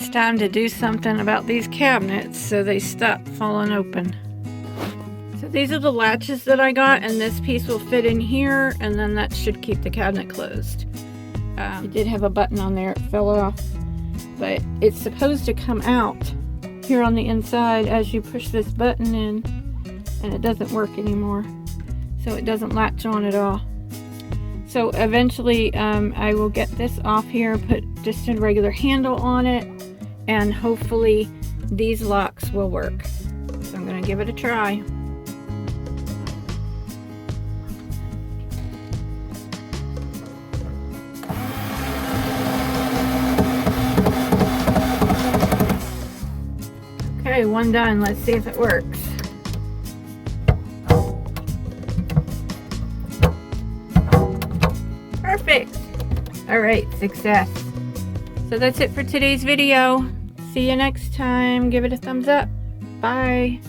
It's time to do something about these cabinets so they stop falling open. So these are the latches that I got, and this piece will fit in here, and then that should keep the cabinet closed. It did have a button on there, it fell off, but it's supposed to come out here on the inside as you push this button in, and it doesn't work anymore, so it doesn't latch on at all. So eventually I will get this off here, put just a regular handle on it, and hopefully these locks will work. So I'm going to give it a try. Okay, one done. Let's see if it works. Perfect. All right, success. So that's it for today's video. See you next time. Give it a thumbs up. Bye.